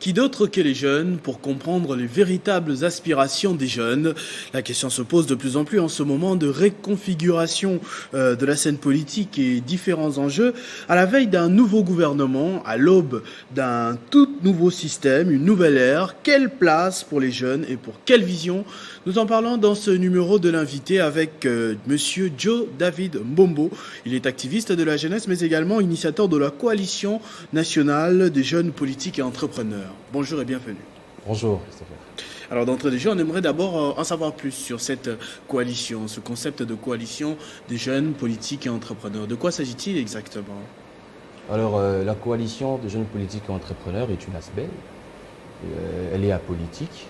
Qui d'autre que les jeunes pour comprendre les véritables aspirations des jeunes? La question se pose de plus en plus en ce moment de réconfiguration de la scène politique et différents enjeux à la veille d'un nouveau gouvernement, à l'aube d'un tout nouveau système, une nouvelle ère. Quelle place pour les jeunes et pour quelle vision? Nous en parlons dans ce numéro de l'invité avec Monsieur Joe David Mbombo. Il est activiste de la jeunesse mais également initiateur de la coalition nationale des jeunes politiques et entrepreneurs. Bonjour et bienvenue. Bonjour Christopher. Alors d'entrée de jeu, on aimerait d'abord en savoir plus sur cette coalition, ce concept de coalition des jeunes politiques et entrepreneurs. De quoi s'agit-il exactement? Alors la coalition des jeunes politiques et entrepreneurs est une ASBEL. Elle est apolitique.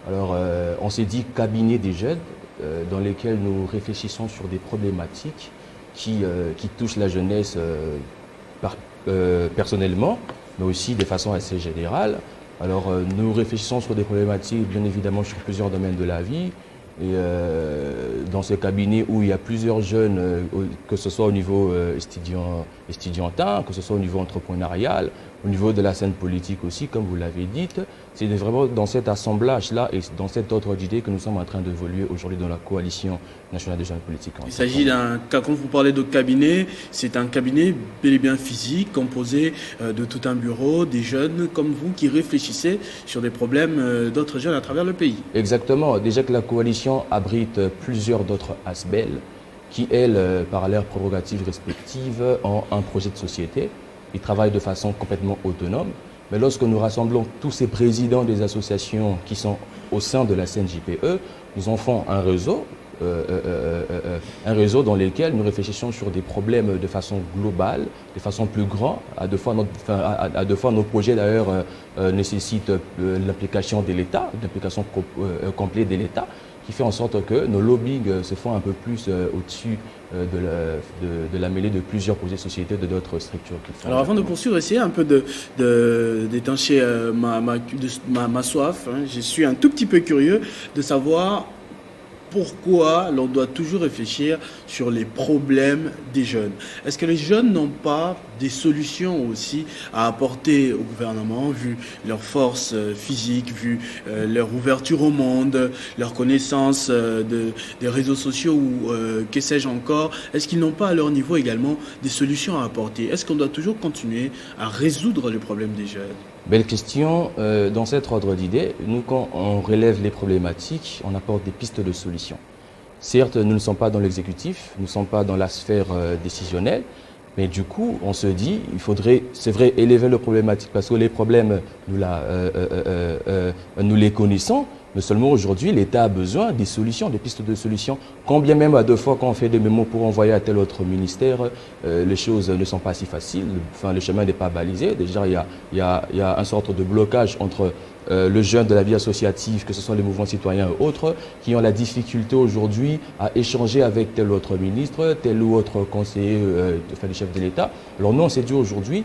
Alors on s'est dit cabinet des jeunes dans lesquels nous réfléchissons sur des problématiques qui touchent la jeunesse personnellement, mais aussi de façon assez générale. Alors nous réfléchissons sur des problématiques bien évidemment sur plusieurs domaines de la vie. Et dans ce cabinet où il y a plusieurs jeunes, que ce soit au niveau estudiantin, que ce soit au niveau entrepreneurial, au niveau de la scène politique aussi, comme vous l'avez dit, c'est vraiment dans cet assemblage-là et dans cet ordre d'idées que nous sommes en train d'évoluer aujourd'hui dans la coalition nationale des jeunes politiques. Il s'agit quand vous parlez de cabinet, c'est un cabinet bel et bien physique, composé de tout un bureau, des jeunes comme vous qui réfléchissez sur des problèmes d'autres jeunes à travers le pays. Exactement. Déjà que la coalition abrite plusieurs d'autres ASBEL qui, elles, par leurs prérogatives respectives, ont un projet de société. Ils travaillent de façon complètement autonome. Mais lorsque nous rassemblons tous ces présidents des associations qui sont au sein de la CNJPE, nous en faisons un réseau dans lequel nous réfléchissons sur des problèmes de façon globale, de façon plus grande. À deux fois nos projets d'ailleurs nécessitent l'implication de l'État, l'implication complète de l'État, qui fait en sorte que nos lobbying se font un peu plus au-dessus de la mêlée de plusieurs projets de société de d'autres structures. Alors avant de poursuivre, essayez un peu d'étancher ma soif. Je suis un tout petit peu curieux de savoir pourquoi l'on doit toujours réfléchir sur les problèmes des jeunes. Est-ce que les jeunes n'ont pas des solutions aussi à apporter au gouvernement, vu leur force physique, vu leur ouverture au monde, leur connaissance des réseaux sociaux ou que sais-je encore? Est-ce qu'ils n'ont pas à leur niveau également des solutions à apporter? Est-ce qu'on doit toujours continuer à résoudre les problèmes des jeunes? Belle question. Dans cet ordre d'idées, nous, quand on relève les problématiques, on apporte des pistes de solutions. Certes, nous ne sommes pas dans l'exécutif, nous ne sommes pas dans la sphère décisionnelle, mais du coup, on se dit, il faudrait, c'est vrai, élever les problématiques, parce que les problèmes, nous les connaissons, mais seulement aujourd'hui, l'État a besoin des solutions, des pistes de solutions. Quand bien même à deux fois, quand on fait des mémos pour envoyer à tel autre ministère, les choses ne sont pas si faciles, enfin, le chemin n'est pas balisé. Déjà, il y a un sorte de blocage entre le jeune de la vie associative, que ce soit les mouvements citoyens ou autres, qui ont la difficulté aujourd'hui à échanger avec tel autre ministre, tel ou autre conseiller, enfin, du chef de l'État. Alors nous, on s'est dit aujourd'hui,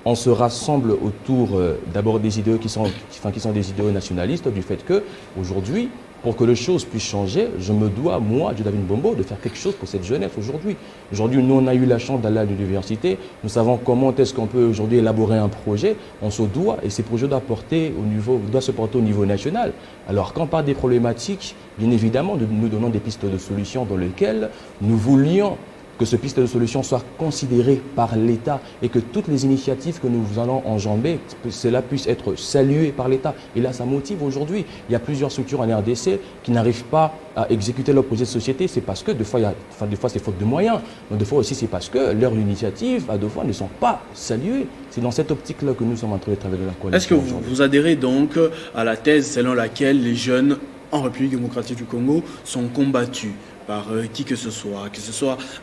on se rassemble autour d'abord des idéaux qui sont des idéaux nationalistes, du fait que aujourd'hui, pour que les choses puissent changer, je me dois, moi, Joe David Mbombo, de faire quelque chose pour cette jeunesse aujourd'hui. Aujourd'hui, nous, on a eu la chance d'aller à l'université. Nous savons comment est-ce qu'on peut aujourd'hui élaborer un projet. On se doit, et ces projets doivent se porter au niveau national. Alors, quand on parle des problématiques, bien évidemment, nous donnons des pistes de solutions dans lesquelles nous voulions que ce piste de solution soit considéré par l'État et que toutes les initiatives que nous allons enjamber, cela puisse être salué par l'État. Et là, ça motive aujourd'hui. Il y a plusieurs structures en RDC qui n'arrivent pas à exécuter leur projet de société. C'est parce que des fois c'est faute de moyens. Mais des fois aussi, c'est parce que leurs initiatives, à deux fois, ne sont pas saluées. C'est dans cette optique-là que nous sommes en train de travailler de la coalition. Est-ce que vous adhérez donc à la thèse selon laquelle les jeunes en République démocratique du Congo sont combattus par qui que ce soit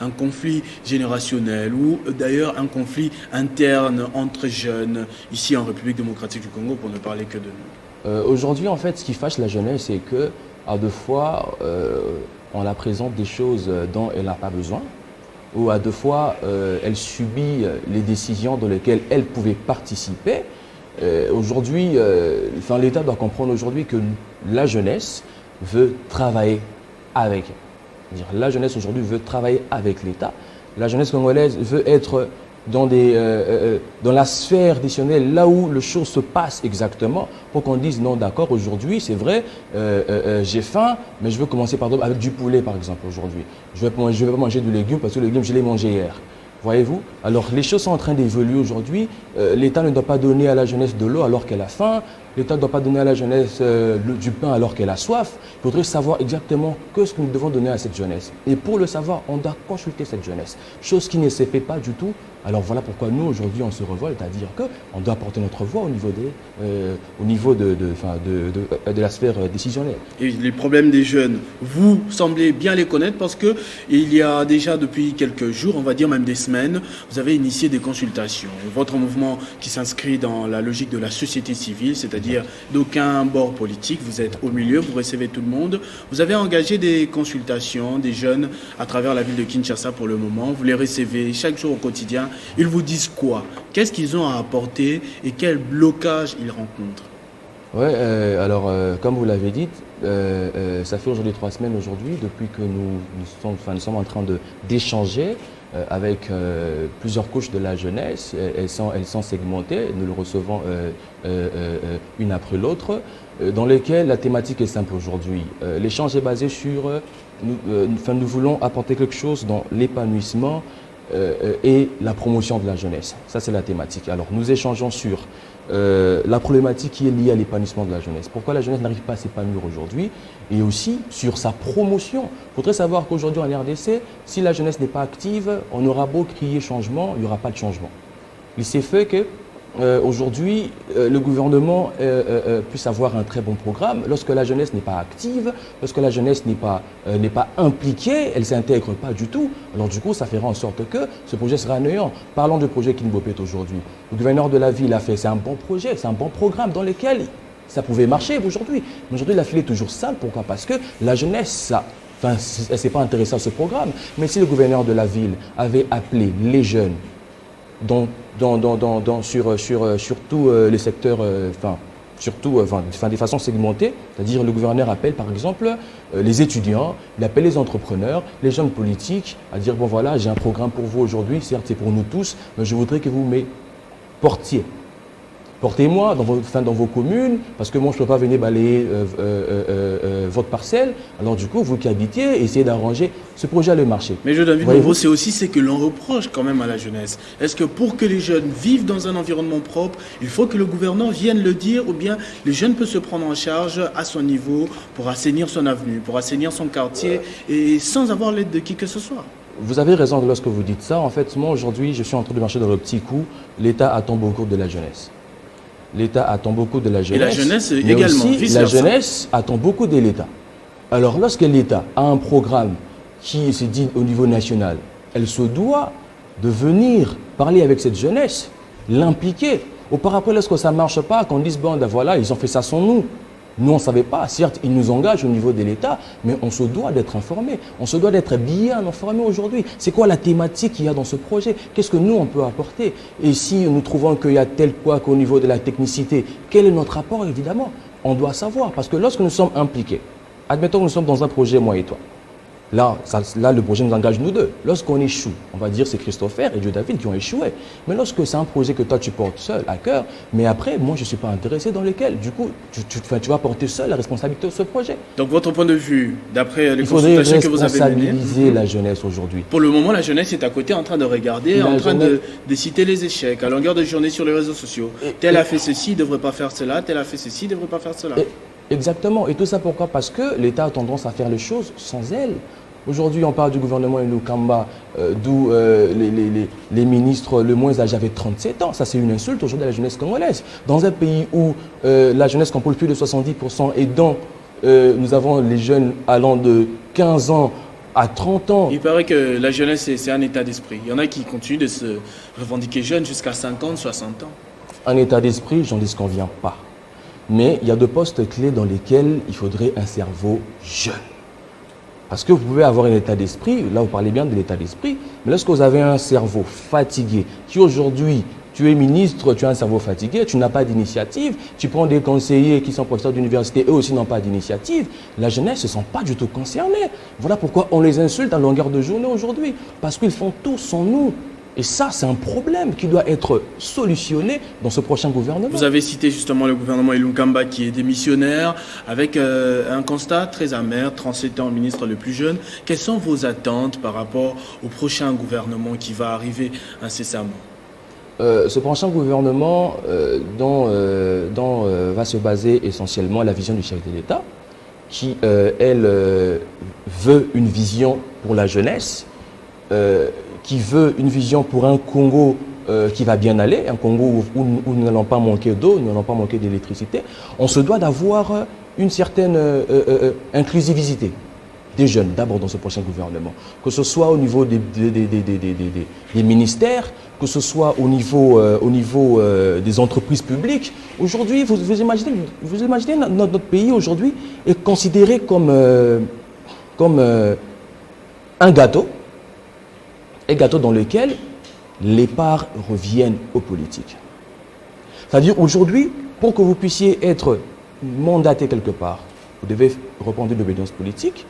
un conflit générationnel ou d'ailleurs un conflit interne entre jeunes ici en République démocratique du Congo, pour ne parler que de nous? Aujourd'hui, en fait, ce qui fâche la jeunesse, c'est que à deux fois, on la présente des choses dont elle n'a pas besoin, ou à deux fois, elle subit les décisions dans lesquelles elle pouvait participer. Aujourd'hui, l'État doit comprendre aujourd'hui que la jeunesse veut travailler avec. C'est-à-dire, la jeunesse aujourd'hui veut travailler avec l'État. La jeunesse congolaise veut être dans la sphère décisionnelle, là où les choses se passent exactement, pour qu'on dise non, d'accord, aujourd'hui, c'est vrai, j'ai faim, mais je veux commencer avec du poulet, par exemple, aujourd'hui. Je ne vais pas manger du légume parce que le légume, je l'ai mangé hier. Voyez-vous? Alors, les choses sont en train d'évoluer aujourd'hui. L'État ne doit pas donner à la jeunesse de l'eau alors qu'elle a faim. L'État ne doit pas donner à la jeunesse du pain alors qu'elle a soif. Il faudrait savoir exactement ce que nous devons donner à cette jeunesse. Et pour le savoir, on doit consulter cette jeunesse. Chose qui ne se fait pas du tout. Alors voilà pourquoi nous, aujourd'hui, on se révolte à dire qu'on doit porter notre voix au niveau de la sphère décisionnelle. Et les problèmes des jeunes, vous semblez bien les connaître parce que il y a déjà depuis quelques jours, on va dire même des semaines, vous avez initié des consultations. Votre mouvement qui s'inscrit dans la logique de la société civile, c'est-à-dire d'aucun bord politique, vous êtes au milieu, vous recevez tout le monde. Vous avez engagé des consultations des jeunes à travers la ville de Kinshasa pour le moment. Vous les recevez chaque jour au quotidien. Ils vous disent quoi? Qu'est-ce qu'ils ont à apporter et quel blocage ils rencontrent? Oui, alors comme vous l'avez dit, ça fait aujourd'hui 3 semaines aujourd'hui depuis que nous sommes en train d'échanger avec plusieurs couches de la jeunesse. Elles sont segmentées, nous le recevons une après l'autre, dans lesquelles la thématique est simple aujourd'hui. L'échange est basé sur, nous voulons apporter quelque chose dans l'épanouissement et la promotion de la jeunesse. Ça, c'est la thématique. Alors, nous échangeons sur la problématique qui est liée à l'épanouissement de la jeunesse. Pourquoi la jeunesse n'arrive pas à s'épanouir aujourd'hui? Et aussi sur sa promotion. Il faudrait savoir qu'aujourd'hui, en RDC, si la jeunesse n'est pas active, on aura beau crier changement, il n'y aura pas de changement. Il s'est fait que aujourd'hui, le gouvernement puisse avoir un très bon programme. Lorsque la jeunesse n'est pas active, lorsque la jeunesse n'est pas impliquée, elle ne s'intègre pas du tout. Alors du coup, ça fera en sorte que ce projet sera néant. Parlons du projet Kinbopet aujourd'hui. Le gouverneur de la ville a fait, c'est un bon projet, c'est un bon programme dans lequel ça pouvait marcher aujourd'hui. Mais aujourd'hui, la ville est toujours sale. Pourquoi? Parce que la jeunesse, elle ne s'est pas intéressée à ce programme. Mais si le gouverneur de la ville avait appelé les jeunes sur tous les secteurs, de façon segmentée, c'est-à-dire le gouverneur appelle par exemple les étudiants, il appelle les entrepreneurs, les jeunes politiques, à dire bon voilà, j'ai un programme pour vous aujourd'hui, certes c'est pour nous tous, mais je voudrais que vous me portiez. Portez-moi dans vos communes, parce que moi je ne peux pas venir balayer votre parcelle. Alors du coup, vous qui habitiez, essayez d'arranger ce projet à le marché. Mais je David Nouveau, c'est aussi ce que l'on reproche quand même à la jeunesse. Est-ce que pour que les jeunes vivent dans un environnement propre, il faut que le gouvernement vienne le dire, ou bien le jeune peut se prendre en charge à son niveau pour assainir son avenue, pour assainir son quartier, et sans avoir l'aide de qui que ce soit? Vous avez raison lorsque vous dites ça. En fait, moi aujourd'hui, je suis en train de marcher dans le petit coup. L'État attend beaucoup de la jeunesse. L'État attend beaucoup de la jeunesse. Et la jeunesse mais également. Aussi, la jeunesse attend beaucoup de l'État. Alors, lorsque l'État a un programme qui se dit au niveau national, elle se doit de venir parler avec cette jeunesse, l'impliquer. Auparavant, lorsque ça ne marche pas, qu'on dise, bon, ben voilà, ils ont fait ça sans nous. Nous, on ne savait pas. Certes, ils nous engagent au niveau de l'État, mais on se doit d'être informés. On se doit d'être bien informés aujourd'hui. C'est quoi la thématique qu'il y a dans ce projet? Qu'est-ce que nous, on peut apporter? Et si nous trouvons qu'il y a tel quoi qu'au niveau de la technicité, quel est notre apport, évidemment? On doit savoir. Parce que lorsque nous sommes impliqués, admettons que nous sommes dans un projet, moi et toi. Là, le projet nous engage nous deux. Lorsqu'on échoue, on va dire c'est Christopher et Dieu David qui ont échoué. Mais lorsque c'est un projet que toi tu portes seul à cœur, mais après, moi je ne suis pas intéressé dans lequel, du coup, tu vas porter seul la responsabilité de ce projet. Donc votre point de vue, d'après les consultations que vous avez menées, responsabiliser la jeunesse aujourd'hui. Pour le moment, la jeunesse est à côté en train de regarder, en train de citer les échecs à longueur de journée sur les réseaux sociaux. Tel a fait ceci, il ne devrait pas faire cela, tel a fait ceci, il ne devrait pas faire cela. Exactement. Et tout ça pourquoi? Parce que l'État a tendance à faire les choses sans elle. Aujourd'hui, on parle du gouvernement Ilukamba, d'où les ministres le moins âgés avaient 37 ans. Ça, c'est une insulte aujourd'hui à la jeunesse congolaise. Dans un pays où la jeunesse compose plus de 70% et dont nous avons les jeunes allant de 15 ans à 30 ans. Il paraît que la jeunesse, c'est un état d'esprit. Il y en a qui continuent de se revendiquer jeunes jusqu'à 50, 60 ans. Un état d'esprit, j'en disconviens pas. Mais il y a deux postes clés dans lesquels il faudrait un cerveau jeune. Parce que vous pouvez avoir un état d'esprit, là vous parlez bien de l'état d'esprit, mais lorsque vous avez un cerveau fatigué, qui aujourd'hui Tu es ministre, tu as un cerveau fatigué, tu n'as pas d'initiative. Tu prends des conseillers qui sont professeurs d'université, eux aussi n'ont pas d'initiative. La jeunesse ne se sent pas du tout concernée. Voilà pourquoi on les insulte à longueur de journée aujourd'hui. Parce qu'ils font tout sans nous. Et ça, c'est un problème qui doit être solutionné dans ce prochain gouvernement. Vous avez cité justement le gouvernement Ilunkamba qui est démissionnaire, avec un constat très amer, 37 ans, ministre le plus jeune. Quelles sont vos attentes par rapport au prochain gouvernement qui va arriver incessamment? Ce prochain gouvernement dont va se baser essentiellement la vision du chef de l'État, qui, elle, veut une vision pour la jeunesse, qui veut une vision pour un Congo qui va bien aller, un Congo où nous n'allons pas manquer d'eau, nous n'allons pas manquer d'électricité. On se doit d'avoir une certaine inclusivité des jeunes, d'abord dans ce prochain gouvernement. Que ce soit au niveau des ministères, que ce soit au niveau des entreprises publiques. Aujourd'hui, vous imaginez notre pays aujourd'hui est considéré comme un gâteau dans lequel les parts reviennent aux politiques. C'est-à-dire aujourd'hui, pour que vous puissiez être mandaté quelque part, vous devez répondre d'obédience politique.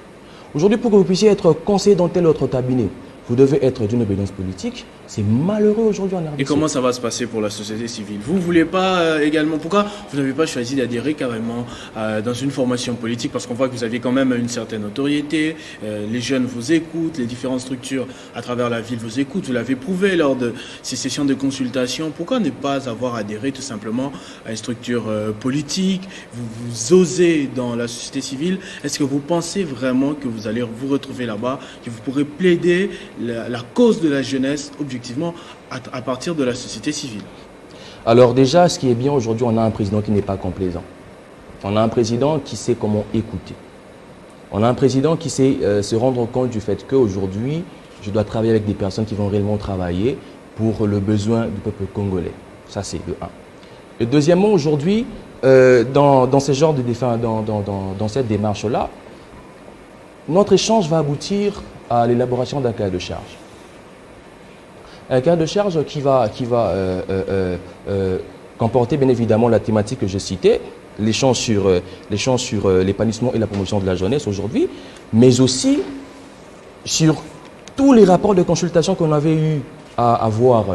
Aujourd'hui, pour que vous puissiez être conseiller dans tel autre cabinet, vous devez être d'une obédience politique. C'est malheureux aujourd'hui en RDC. Et comment ça va se passer pour la société civile? Vous ne voulez pas également... Pourquoi vous n'avez pas choisi d'adhérer carrément dans une formation politique? Parce qu'on voit que vous avez quand même une certaine notoriété. Les jeunes vous écoutent, les différentes structures à travers la ville vous écoutent. Vous l'avez prouvé lors de ces sessions de consultation. Pourquoi ne pas avoir adhéré tout simplement à une structure politique? Vous osez dans la société civile. Est-ce que vous pensez vraiment que vous allez vous retrouver là-bas, que vous pourrez plaider la cause de la jeunesse objectivement à partir de la société civile? Alors déjà, ce qui est bien aujourd'hui, on a un président qui n'est pas complaisant. On a un président qui sait comment écouter. On a un président qui sait se rendre compte du fait qu'aujourd'hui, je dois travailler avec des personnes qui vont réellement travailler pour le besoin du peuple congolais. Ça, c'est le 1. Et deuxièmement, aujourd'hui, dans ce genre de dans cette démarche-là, notre échange va aboutir à l'élaboration d'un cahier de charge. Un cahier de charge qui va comporter bien évidemment la thématique que je citais, l'échange sur l'épanouissement et la promotion de la jeunesse aujourd'hui, mais aussi sur tous les rapports de consultation qu'on avait eu à avoir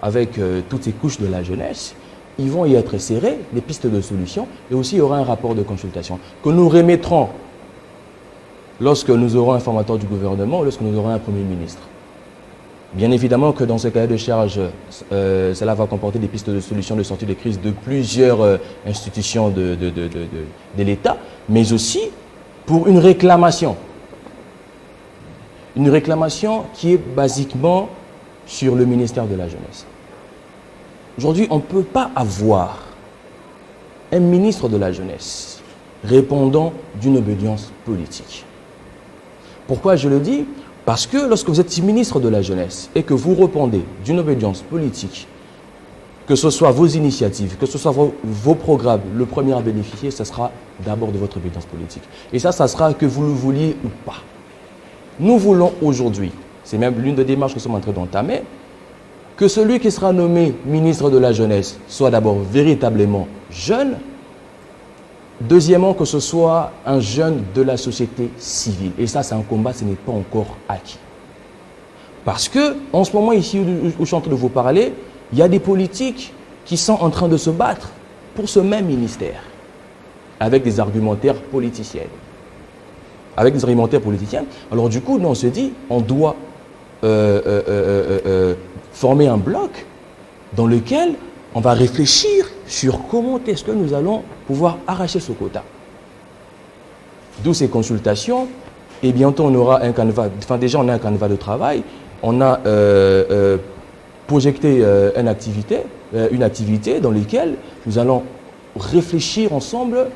avec toutes ces couches de la jeunesse. Ils vont y être serrés, des pistes de solutions, et aussi il y aura un rapport de consultation que nous remettrons lorsque nous aurons un formateur du gouvernement, lorsque nous aurons un Premier ministre. Bien évidemment que dans ce cahier de charge, cela va comporter des pistes de solutions de sortie de crise de plusieurs institutions de l'État, mais aussi pour une réclamation. Une réclamation qui est basiquement sur le ministère de la Jeunesse. Aujourd'hui, on ne peut pas avoir un ministre de la Jeunesse répondant d'une obédience politique. Pourquoi je le dis? Parce que lorsque vous êtes ministre de la Jeunesse et que vous répondez d'une obédience politique, que ce soit vos initiatives, que ce soit vos programmes, le premier à bénéficier, ce sera d'abord de votre obédience politique. Et ça sera que vous le vouliez ou pas. Nous voulons aujourd'hui, c'est même l'une des démarches que nous sommes en train d'entamer, que celui qui sera nommé ministre de la Jeunesse soit d'abord véritablement jeune. Deuxièmement, que ce soit un jeune de la société civile. Et ça, c'est un combat, ce n'est pas encore acquis. Parce que, en ce moment, ici où je suis en train de vous parler, il y a des politiques qui sont en train de se battre pour ce même ministère, avec des argumentaires politiciens. Alors du coup, nous, on se dit, on doit former un bloc dans lequel on va réfléchir sur comment est-ce que nous allons pouvoir arracher ce quota. D'où ces consultations. Et bientôt, on aura un canevas. Enfin, déjà, on a un canevas de travail. On a projeté une activité dans laquelle nous allons réfléchir ensemble.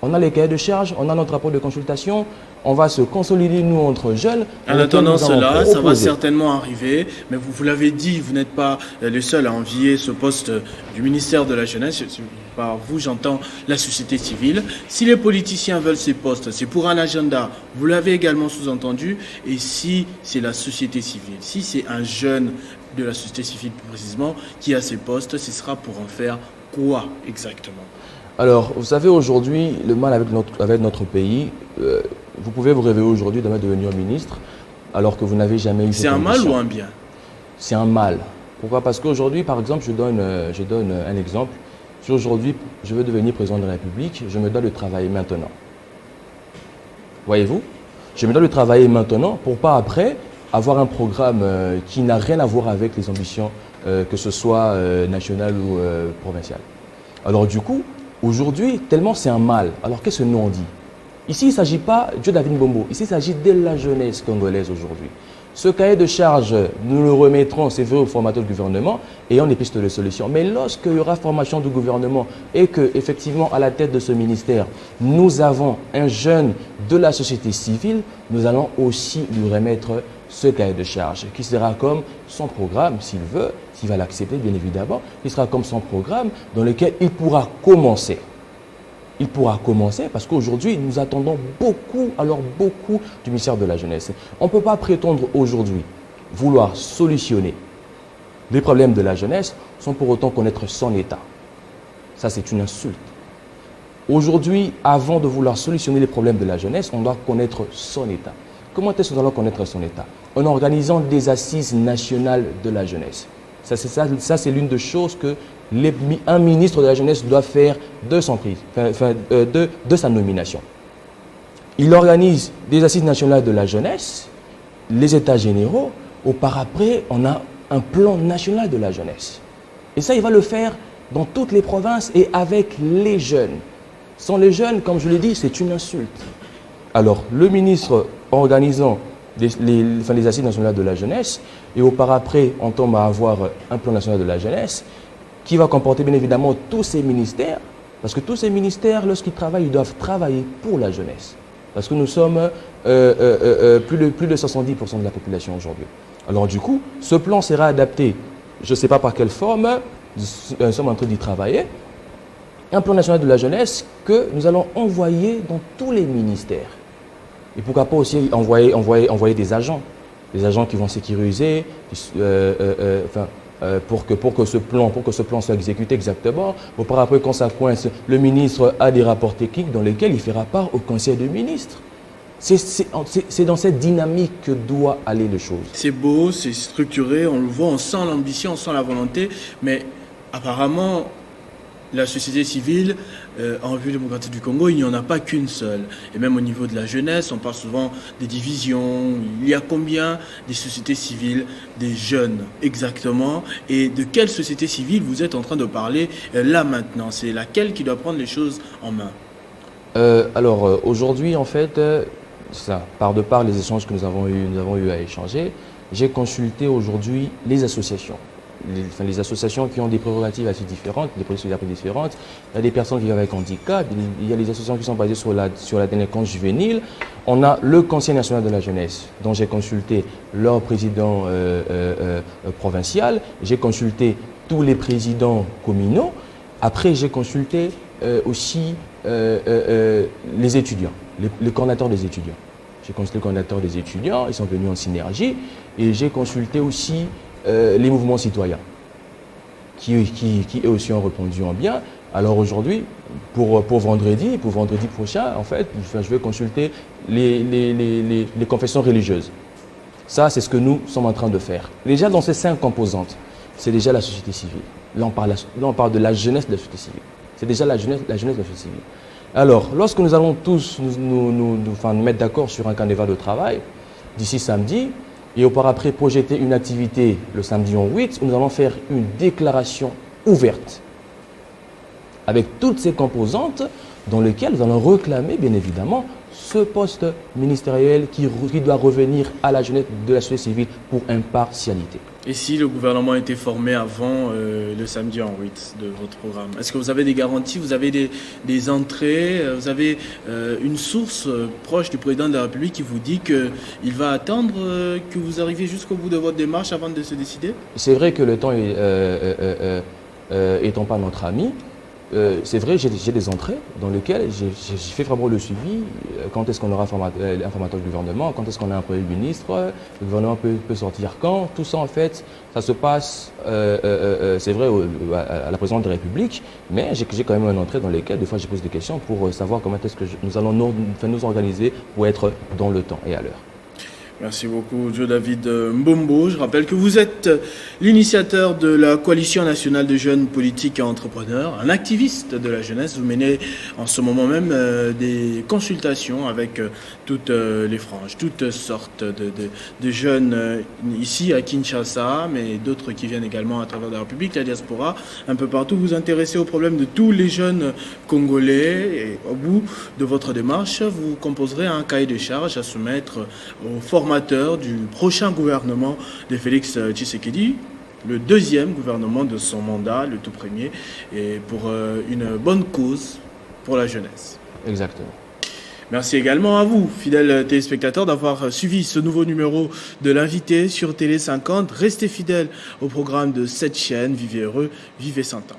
On a les cahiers de charges, on a notre rapport de consultation. On va se consolider, nous, entre jeunes. En attendant cela, ça va certainement arriver. Mais vous l'avez dit, vous n'êtes pas le seul à envier ce poste du ministère de la Jeunesse. Par vous, j'entends la société civile. Si les politiciens veulent ces postes, c'est pour un agenda. Vous l'avez également sous-entendu. Et si c'est la société civile, si c'est un jeune de la société civile plus précisément, qui a ces postes, ce sera pour en faire quoi exactement? Alors, vous savez, aujourd'hui, le mal avec notre pays, vous pouvez vous réveiller aujourd'hui demain devenir ministre, alors que vous n'avez jamais eu cette ambition. C'est un mal ou un bien? C'est un mal. Pourquoi? Parce qu'aujourd'hui, par exemple, je donne un exemple. Si aujourd'hui, je veux devenir président de la République, je me dois de travailler maintenant. Voyez-vous? Je me dois de travailler maintenant pour pas après avoir un programme qui n'a rien à voir avec les ambitions, que ce soit nationales ou provinciales. Alors du coup, aujourd'hui, tellement c'est un mal. Alors qu'est-ce que nous on dit? Ici, il ne s'agit pas de David Bombo, ici il s'agit de la jeunesse congolaise aujourd'hui. Ce cahier de charge, nous le remettrons, c'est vrai, au formateur du gouvernement et on des pistes de solutions. Mais lorsqu'il y aura formation du gouvernement et que, effectivement, à la tête de ce ministère, nous avons un jeune de la société civile, nous allons aussi lui remettre ce cahier de charge qui sera comme son programme, s'il veut, s'il va l'accepter, bien évidemment, qui sera comme son programme dans lequel il pourra commencer. Il pourra commencer parce qu'aujourd'hui, nous attendons beaucoup, alors beaucoup du ministère de la Jeunesse. On ne peut pas prétendre aujourd'hui vouloir solutionner les problèmes de la jeunesse sans pour autant connaître son état. Ça, c'est une insulte. Aujourd'hui, avant de vouloir solutionner les problèmes de la jeunesse, on doit connaître son état. Comment est-ce que nous allons connaître son état? En organisant des assises nationales de la jeunesse. Ça, c'est l'une des choses que un ministre de la jeunesse doit faire de sa nomination. Il organise des assises nationales de la jeunesse, les états généraux, après, on a un plan national de la jeunesse. Et ça, il va le faire dans toutes les provinces et avec les jeunes. Sans les jeunes, comme je l'ai dit, c'est une insulte. Alors, le ministre organisant les assises nationales de la jeunesse, et après, on tombe à avoir un plan national de la jeunesse, qui va comporter bien évidemment tous ces ministères, parce que tous ces ministères, lorsqu'ils travaillent, ils doivent travailler pour la jeunesse. Parce que nous sommes plus de 70% de la population aujourd'hui. Alors du coup, ce plan sera adapté, je ne sais pas par quelle forme, nous sommes en train d'y travailler, un plan national de la jeunesse que nous allons envoyer dans tous les ministères. Et pourquoi pas aussi envoyer des agents qui vont sécuriser, pour que ce plan soit exécuté exactement. Par après, quand ça coince, le ministre a des rapports techniques dans lesquels il fera part au conseil des ministres. C'est dans cette dynamique que doit aller les choses. C'est beau, c'est structuré, on le voit, on sent l'ambition, on sent la volonté, mais apparemment, la société civile, en République démocratique du Congo, il n'y en a pas qu'une seule. Et même au niveau de la jeunesse, on parle souvent des divisions. Il y a combien des sociétés civiles, des jeunes exactement? Et de quelle société civile vous êtes en train de parler là maintenant? C'est laquelle qui doit prendre les choses en main? Aujourd'hui, en fait, par les échanges que nous avons eu à échanger, j'ai consulté aujourd'hui les associations. Les associations qui ont des prérogatives assez différentes, des politiques différentes. Il y a des personnes qui vivent avec handicap, il y a des associations qui sont basées sur la délinquance juvénile. On a le Conseil national de la jeunesse, dont j'ai consulté leur président provincial, j'ai consulté tous les présidents communaux. Après, j'ai consulté aussi les étudiants, les coordinateurs des étudiants. J'ai consulté les coordinateurs des étudiants, ils sont venus en synergie. Et j'ai consulté aussi les mouvements citoyens qui eux aussi ont répondu en bien. Alors aujourd'hui, pour vendredi prochain, en fait, je vais consulter les confessions religieuses. Ça, c'est ce que nous sommes en train de faire. Déjà, dans ces 5 composantes, c'est déjà la société civile. Là, on parle de la jeunesse de la société civile. C'est déjà la jeunesse de la société civile. Alors, lorsque nous allons tous nous mettre d'accord sur un canevas de travail, d'ici samedi, et après projeter une activité le samedi en 8, où nous allons faire une déclaration ouverte avec toutes ces composantes dans lesquelles nous allons réclamer bien évidemment ce poste ministériel qui doit revenir à la jeunesse de la société civile pour impartialité. Et si le gouvernement était formé avant le samedi en 8 de votre programme, est-ce que vous avez des garanties, vous avez des entrées, vous avez une source proche du président de la République qui vous dit qu'il va attendre que vous arriviez jusqu'au bout de votre démarche avant de se décider? C'est vrai que le temps étant pas notre ami, c'est vrai, j'ai des entrées dans lesquelles j'ai fait vraiment le suivi. Quand est-ce qu'on aura l'informateur du gouvernement? Quand est-ce qu'on a un Premier ministre? Le gouvernement peut sortir quand? Tout ça, en fait, ça se passe, c'est vrai, à la présidence de la République, mais j'ai quand même une entrée dans lesquelles, des fois, je pose des questions pour savoir comment est-ce que nous allons nous organiser pour être dans le temps et à l'heure. Merci beaucoup, Joe David Mbombo. Je rappelle que vous êtes l'initiateur de la Coalition nationale de jeunes politiques et entrepreneurs, un activiste de la jeunesse. Vous menez en ce moment même des consultations avec toutes les franges, toutes sortes de jeunes ici à Kinshasa, mais d'autres qui viennent également à travers la République, la diaspora, un peu partout. Vous intéressez aux problèmes de tous les jeunes congolais et au bout de votre démarche, vous composerez un cahier de charges à soumettre aux formateurs du prochain gouvernement de Félix Tshisekedi, le deuxième gouvernement de son mandat, le tout premier, et pour une bonne cause pour la jeunesse. Exactement. Merci également à vous, fidèles téléspectateurs, d'avoir suivi ce nouveau numéro de l'invité sur Télé 50. Restez fidèles au programme de cette chaîne. Vivez heureux, vivez 100 ans.